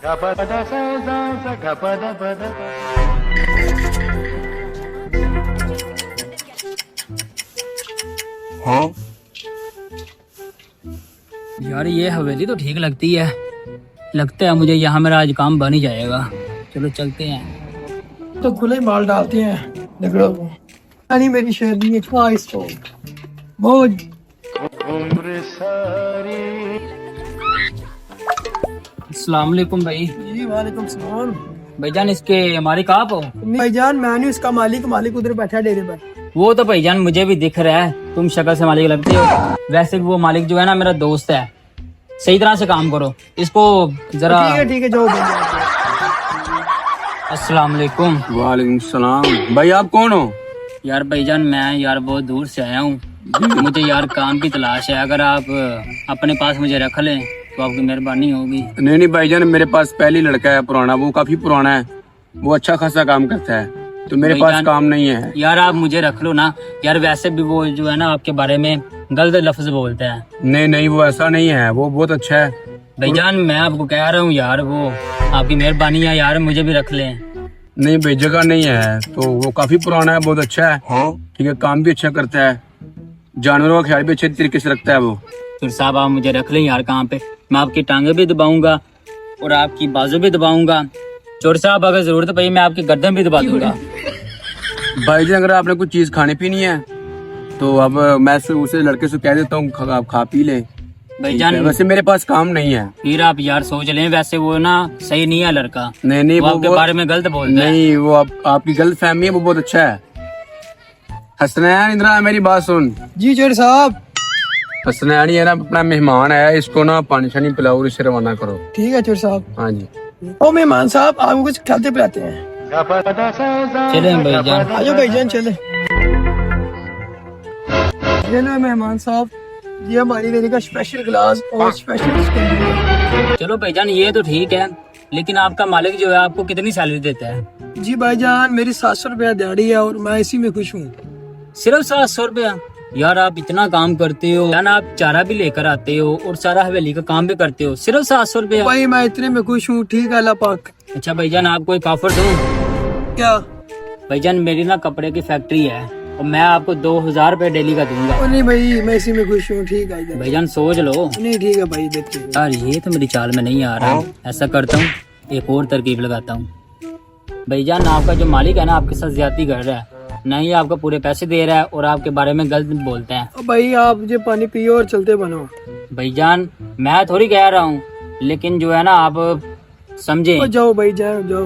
हाँ यार ये हवेली तो ठीक लगती है, लगता है मुझे यहाँ मेरा आज काम बन ही जाएगा। चलो चलते हैं। तो खुले माल डालते हैं निकलो को। यानी मेरी शहरी है कहाँ इसको बहुत। अस्सलाम वालेकुम भाई। जी वालेकुम सलाम। भाईजान इसके मालिक आप हो? भाईजान मैं नहीं उसका मालिक, मालिक उधर बैठा डेरे पर। वो तो भाईजान मुझे भी दिख रहा है, तुम शक्ल से मालिक लगते हो। वैसे भी वो मालिक जो है ना मेरा दोस्त है, सही तरह से काम करो इसको जरा। ठीक है जाओ भैया। अस्सलाम वालेकुम। वालेकुम सलाम। भाई आप कौन हो? यार भाईजान मैं यार बहुत दूर से आया हूँ, मुझे यार काम की तलाश है। अगर आप अपने पास मुझे रख लें तो आपकी मेहरबानी होगी। नहीं नहीं भाईजान, मेरे पास पहली लड़का है पुराना, वो काफी पुराना है, वो अच्छा खासा काम करता है, तो मेरे पास भाईजान, काम नहीं है। यार आप मुझे रख लो ना। यार वैसे भी वो जो है ना आपके बारे में गलत लफ्ज बोलता है। नहीं नहीं, वो ऐसा नहीं है, वो बहुत अच्छा है। भाईजान मैं आपको कह रहा हूँ यार, वो आपकी मेहरबानी है यार, मुझे भी रख लें। नहीं भाई, जगह नहीं है, तो वो काफी पुराना है, बहुत अच्छा है। ठीक है, काम भी अच्छा करता है, जानवरों का ख्याल भी अच्छे तरीके से रखता है वो। फिर साहब आप मुझे रख लें यार काम पे, मैं आपकी टांगे भी दबाऊंगा और आपकी बाजू भी दबाऊंगा। चोर साहब अगर जरूरत पड़ी मैं आपकी गर्दन भी दबा दूंगा। भाईजान अगर आपने कुछ चीज खानी पीनी है तो अब मैं उसे लड़के से कह देता हूँ आप खा पी ले। भाईजान वैसे मेरे पास काम नहीं है। फिर आप यार सोच लें, वैसे वो ना सही नहीं है लड़का। नहीं नहीं, वो आपके बारे में गलत बोलता है। नहीं, वो आपकी गलत फहमी है, वो बहुत अच्छा है। हसनैन इंद्रा मेरी बात सुन। जी चोर साहब। हसनैन ये ना अपना मेहमान है, इसको ना पानी शानी पिलाओ और इसे रवाना करो। ठीक है चोर साहब। हाँ जी। ओ मेहमान साहब आपको कुछ खिलाते पिलाते हैं। चले भाईजान। आजो भाईजान चले। ये लो मेहमान साहब, ये हमारी देने का स्पेशल ग्लास और स्पेशल। चलो भाईजान ये तो ठीक है, लेकिन आपका मालिक जो है आपको कितनी सैलरी देता है? जी भाईजान मेरी 700 रुपया दिहाड़ी है और मैं इसी में खुश हूँ। सिर्फ 700 रुपया? यार आप इतना काम करते हो यार, आप चारा भी लेकर आते हो और सारा हवेली का काम भी करते हो, सिर्फ 700 रुपया? भाई मैं इतने में खुश हूँ। ठीक है अल्लाह पाक। अच्छा भाईजान आपको एक ऑफर दूं? क्या? भाईजान मेरी ना कपड़े की फैक्ट्री है और मैं आपको 2000 रुपए डेली का दूंगा। ओ नहीं भाई मैं इसी में खुश हूँ। ठीक है भाईजान सोच लो। नहीं ठीक है भाई देखते हैं। यार ये तो मेरी चाल में नहीं आ रहा। ऐसा करता हूँ, एक और तरकीब लगाता हूँ। भाईजान आपका जो मालिक है ना आपके साथ ज्यादती कर रहा है, नहीं आपको पूरे पैसे दे रहा है और आपके बारे में गलत बोलता है। ओ भाई आप मुझे पानी पियो और चलते बनो। भाईजान मैं थोड़ी कह रहा हूँ, लेकिन जो है ना आप समझे। ओ जाओ भाई जाओ जाओ।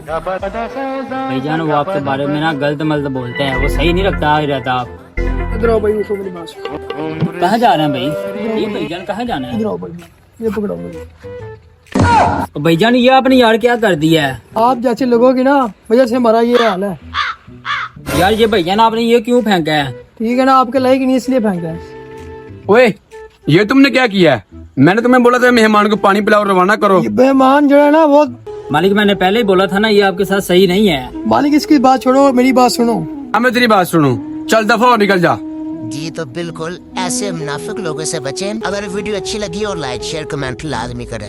भाईजान वो आपके बारे में ना गलत मलत बोलते हैं, वो सही नहीं रखता रहता। आप इधर आओ भाई, उठो मेरी बात सुनो। कहाँ जा रहे हैं भाई? ये भाईजान कहाँ जाना है? इधर आओ भाई, ये पकड़ो मुझे। भाईजान ये आपने यार क्या कर दिया है? आप जैसे लोगोगे ना वजह से हमारा ये हाल है। यार ये भाईजान आपने ये क्यों फेंका है? ठीक है ना, आपके लायक नहीं इसलिए फेंका है। ओए ये तुमने क्या किया है? मैंने तुम्हें बोला था मेहमान को पानी पिलाओ रवाना करो। ये मेहमान जो है ना बहुत। मालिक मैंने पहले ही बोला था ना ये आपके साथ सही नहीं है। मालिक इसकी बात छोड़ो, मेरी बात सुनो। अब मैं तेरी बात सुनूं? चल दफा हो, निकल जा। जी तो बिल्कुल ऐसे मुनाफिक लोगों से बचें। अगर वीडियो अच्छी लगी और लाइक शेयर कमेंट लाजमी करें।